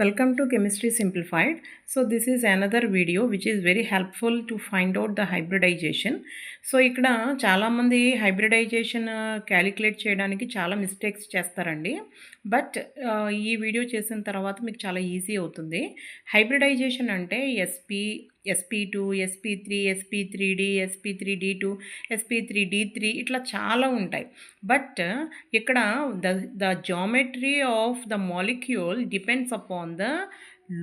Welcome to Chemistry Simplified. So this is another video which is very helpful to find out the hybridization. So ఇక్కడ చాలామంది hybridisation calculate చేయడానికి చాలా mistakes చేస్తారండి. But ఈ video చేసిన తర్వాత మీకు చాలా ఈజీ అవుతుంది. హైబ్రిడైజేషన్ అంటే SP2, SP3, SP3D, SP3D2, SP3D3 ఇట్లా చాలా ఉంటాయి. బట్ ఇక్కడ the geometry of the molecule depends upon the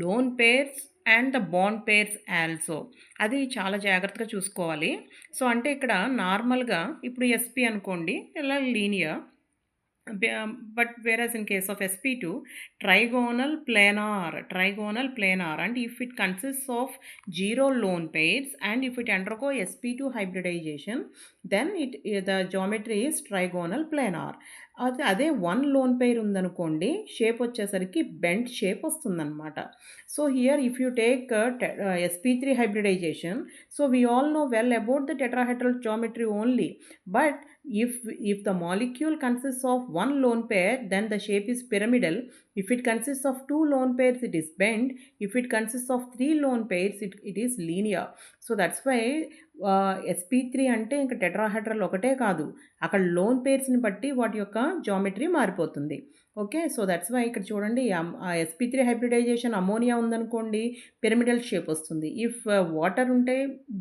loan pairs and the bond pairs also. అది చాలా జాగ్రత్తగా చూసుకోవాలి. సో అంటే ఇక్కడ నార్మల్గా ఇప్పుడు SP అనుకోండి, ఇలా linear. But whereas in case of SP2, trigonal planar, and if it consists of 0 lone pairs and if it undergo SP2 hybridization, then the geometry is trigonal planar. అదే 1 లోన్ పెయిర్ ఉందనుకోండి, shape వచ్చేసరికి bent shape వస్తుందన్నమాట. So here if you take SP3 hybridization, so we all know well about the tetrahedral geometry only, but if the molecule consists of 1 lone pair, then the shape is pyramidal. If it consists of 2 lone pairs, it is bent. If it consists of 3 lone pairs, it is linear. So that's why SP3 అంటే ఇంకా tetrahedral ఒకటే కాదు, అక్కడ loan పేర్స్ని బట్టి వాటి యొక్క geometry మారిపోతుంది. Okay, so that's why ఇక్కడ చూడండి, SP3 హైబ్రిడైజేషన్ అమోనియా ఉందనుకోండి, పిరమిడల్ షేప్ వస్తుంది. ఇఫ్ వాటర్ ఉంటే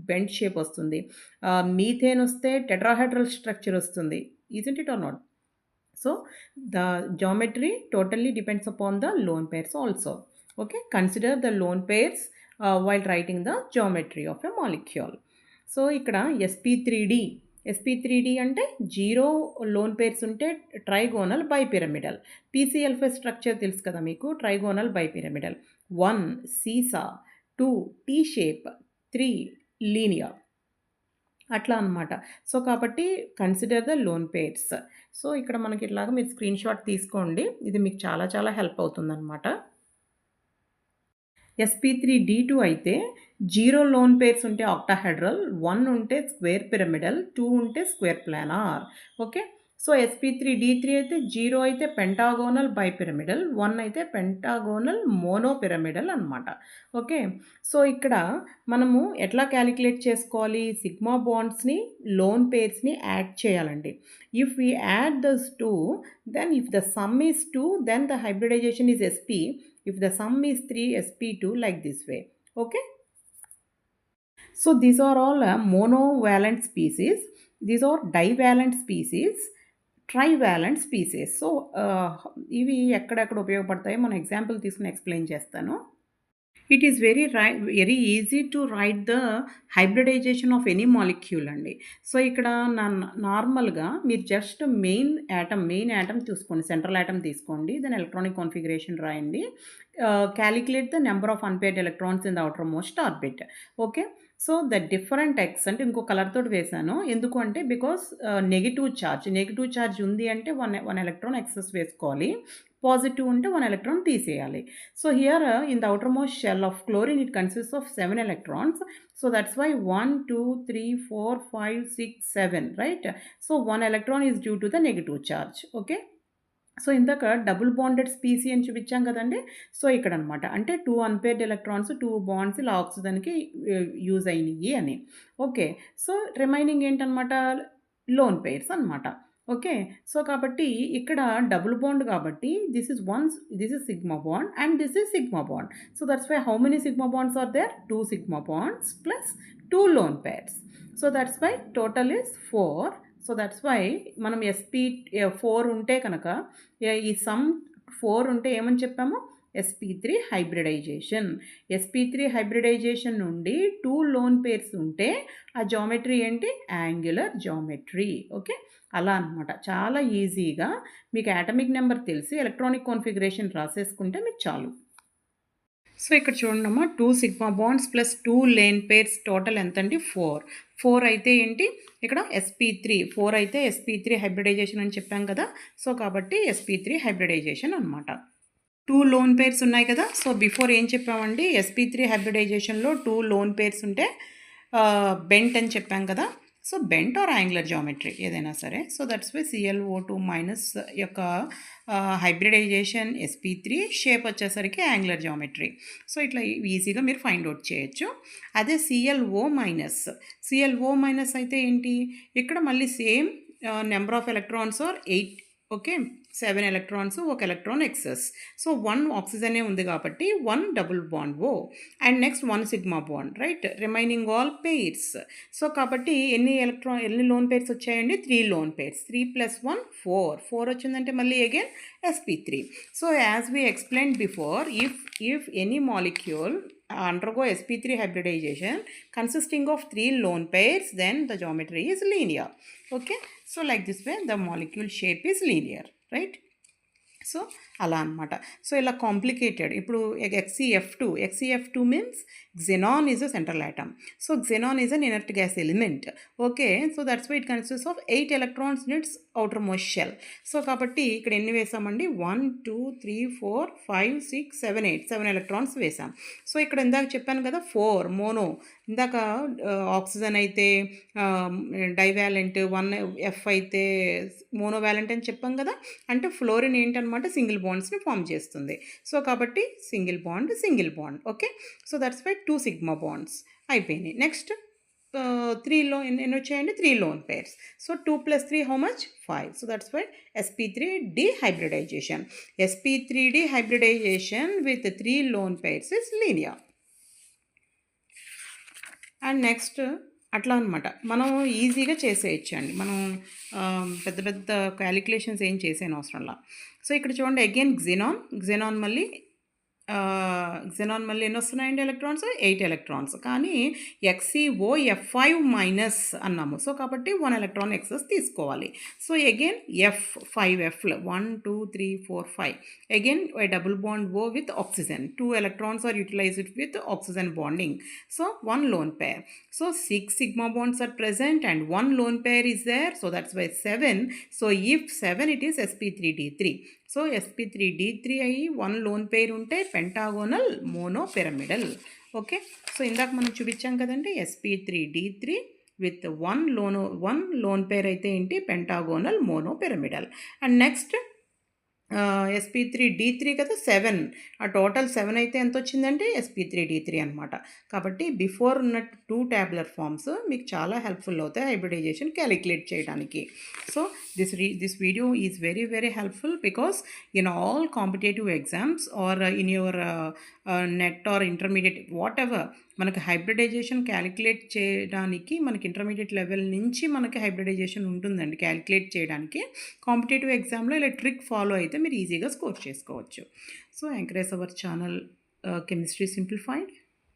బెంట్ షేప్ వస్తుంది. మీథేన్ వస్తే టెట్రాహెడ్రల్ స్ట్రక్చర్ వస్తుంది. Isn't it or not? So the geometry totally depends upon the loan pairs also. Okay, consider the loan pairs while writing the geometry of a molecule. So ఇక్కడ SP3D అంటే 0 loan pairs ఉంటే trigonal bipyramidal. PCl5 structure తెలుసు కదా మీకు, trigonal bipyramidal. 1 సీసా, 2 tea shape, 3 linear, అట్లా అనమాట. So కాబట్టి consider the loan pairs. So ఇక్కడ మనకి ఇట్లాగా మీరు స్క్రీన్ షాట్ తీసుకోండి, ఇది మీకు చాలా చాలా హెల్ప్ అవుతుందన్నమాట. SP3D2 అయితే 0 లోన్ పేర్స్ ఉంటే ఆక్టాహెడ్రల్, 1 ఉంటే స్క్వేర్ పిరమిడల్, 2 ఉంటే square planar. Okay, so SP3D3 అయితే 0 అయితే పెంటాగోనల్ బైపిరమిడల్, 1 అయితే పెంటాగోనల్ మోనోపిరమిడల్ అనమాట. ఓకే, సో ఇక్కడ మనము ఎట్లా క్యాలిక్యులేట్ చేసుకోవాలి? సిగ్మా బాండ్స్ని, లోన్ పేర్స్ని యాడ్ చేయాలండి. If we add thus 2, then if the sum is 2, then the hybridisation is SP. If the sum is 3, SP2, like this way. Okay, so these are all monovalent species. These are divalent species, trivalent species. So ఇవి ఎక్కడెక్కడ ఉపయోగపడతాయో మనం example తీసుకుని explain చేస్తాను. It is very easy to write the hybridization of any molecule అండి. So ఇక్కడ నార్మల్గా మీరు just main atom తీసుకోండి, సెంట్రల్ యాటమ్ తీసుకోండి, దెన్ ఎలక్ట్రానిక్ కాన్ఫిగరేషన్ రాయండి, calculate the number of unpaired electrons in the outermost orbit. Okay, so the different X అంటే ఇంకో colour తోటి వేసాను, ఎందుకు అంటే బికాస్ నెగిటివ్ ఛార్జ్ ఉంది అంటే వన్ ఎలక్ట్రాన్ ఎక్సెస్ వేసుకోవాలి, పాజిటివ్ ఉంటే 1 ఎలక్ట్రాన్ తీసేయాలి. So here in the outermost shell of chlorine it consist of 7 electrons. So that's why 1, 2, 3, 4, 5, 6, 7, right? So 1 electron is due to the negative charge. Okay, so ఇందాక double bonded species అని చూపించాం కదండి. So ఇక్కడ అనమాట అంటే 2 unpaired electrons, 2 bonds ఇలా ఆక్సిజన్కి use అయినాయి అని. ఓకే, సో రిమైనింగ్ ఏంటనమాట? లోన్ పెయిర్స్ అనమాట. ఓకే, సో కాబట్టి ఇక్కడ డబుల్ బాండ్ కాబట్టి this is sigma bond and this is sigma bond. So that's why how many sigma bonds are there? 2 sigma bonds plus 2 lone pairs. So that's why total is 4. So that's why మనం SP4 ఉంటే కనుక ఈ some 4 ఉంటే ఏమని చెప్పాము? SP3 hybridisation నుండి 2 lone pairs ఉంటే ఆ జామెట్రీ ఏంటి? Angular geometry. ఓకే, అలా అనమాట. చాలా ఈజీగా మీకు యాటమిక్ నెంబర్ తెలిసి ఎలక్ట్రానిక్ కాన్ఫిగరేషన్ రాసేసుకుంటే మీకు చాలు. సో ఇక్కడ చూడండమ్మా, 2 sigma bonds plus 2 lane pairs total ఎంతండి? 4 అయితే ఏంటి ఇక్కడ? SP3 అయితే SP3 హైబ్రిడైజేషన్ అని చెప్పాం కదా. సో కాబట్టి SP3 హైబ్రిడైజేషన్ అనమాట. 2 లోన్ పేర్స్ ఉన్నాయి కదా. సో బిఫోర్ ఏం చెప్పామండి? SP3 హైబ్రిడైజేషన్లో 2 లోన్ పేర్స్ ఉంటే బెంట్ అని చెప్పాం కదా. So bent or angular geometry ఏదైనా సరే. So that's why ClO2 minus యొక్క హైబ్రిడైజేషన్ sp3, షేప్ వచ్చేసరికి యాంగులర్ జామెట్రీ. సో ఇట్లా ఈజీగా మీరు ఫైండ్ అవుట్ చేయొచ్చు. అదే ClO మైనస్ అయితే ఏంటి, ఇక్కడ మళ్ళీ same number of electrons are 8, okay, 7 electrons, ఒక ఎలక్ట్రాన్ ఎక్సెస్. సో 1 ఆక్సిజనే ఉంది కాబట్టి 1 double bond O and next 1 sigma bond, right, remaining all pairs. So కాబట్టి ఎన్ని లోన్ పెయిర్స్ వచ్చాయండి, 3 లోన్ పెయిర్స్. 3 + 1 4 వచ్చిందంటే మళ్ళీ again sp3. So as we explain before, if any molecule undergo sp3 hybridization consisting of 3 lone pairs, then the geometry is linear. Okay, so like this way the molecule shape is linear, right? So అలా అనమాట. So ఇలా complicated. ఇప్పుడు XeF2 means xenon is a central atom. So xenon is an inert gas element. Okay, so that's why it consist of 8 electrons in its outermost shell. So కాబట్టి ఇక్కడ ఎన్ని వేసామండి, 1 2 3 4 5 6 7 8 7 electrons వేసాం. So ఇక్కడ ఇందాక చెప్పాను కదా 4 మోనో, ఇందాక ఆక్సిజన్ అయితే డైవాలెంట్, 1 F అయితే మోనోవాలెంట్ అని చెప్పాం కదా. అంటే ఫ్లోరిన్ ఏంటనమాట, సింగిల్ బాండ్స్ని ఫామ్ చేస్తుంది. సో కాబట్టి single bond. Okay, so that's why 2 sigma bonds అయిపోయినాయి. నెక్స్ట్ 3లో ఎన్ని వచ్చాయండి, 3 lone pairs. So 2 + 3 how much, 5. So that's why sp3d hybridization. sp3d hybridization with 3 lone pairs is linear. And next అట్లా అనమాట మనం ఈజీగా చేసేయచ్చు అండి. మనం పెద్ద పెద్ద క్యాలిక్యులేషన్స్ ఏం చేసేయని అవసరంలా. సో ఇక్కడ చూడండి అగైన్ xenon మళ్ళీ ఎన్ని వస్తున్నాయండి ఎలక్ట్రాన్స్, 8 ఎలక్ట్రాన్స్. కానీ XeOF5 మైనస్ అన్నాము. సో కాబట్టి 1 ఎలక్ట్రాన్ ఎక్సెస్ తీసుకోవాలి. సో అగైన్ 5 F'లు 1 2 3 4 5. Again double bond O with oxygen. 2 electrons are utilized with oxygen bonding. So 1 lone pair. So 6 sigma bonds are present and 1 lone pair is there. So that's why 7. So if 7, it is sp3d3. So sp3d3 అయ్యి 1 loan pair ఉంటే pentagonal మోనోపిరమిడల్. Okay, so ఇందాక మనం చూపించాం కదండి, sp3d3 with 1 loan pair అయితే ఏంటి, pentagonal మోనోపిరమిడల్. And next sp3d3 కదా 7, ఆ టోటల్ 7 అయితే ఎంత వచ్చిందంటే sp3d3 అనమాట. కాబట్టి బిఫోర్ ఉన్న 2 ట్యాబులర్ ఫామ్స్ మీకు చాలా హెల్ప్ఫుల్ అవుతాయి హైబ్రిడైజేషన్ క్యాలిక్యులేట్ చేయడానికి. So this video is very very helpful because in all competitive exams or in your net or intermediate whatever, మనకి హైబ్రిడైజేషన్ క్యాలిక్యులేట్ చేయడానికి మనకి ఇంటర్మీడియట్ లెవెల్ నుంచి మనకి హైబ్రిడైజేషన్ ఉంటుందండి క్యాలిక్యులేట్ చేయడానికి. కాంపిటేటివ్ ఎగ్జామ్లో ఇలా ట్రిక్ ఫాలో అయితే మీరు ఈజీగా స్కోర్ చేసుకోవచ్చు. So encourage our channel chemistry simplified.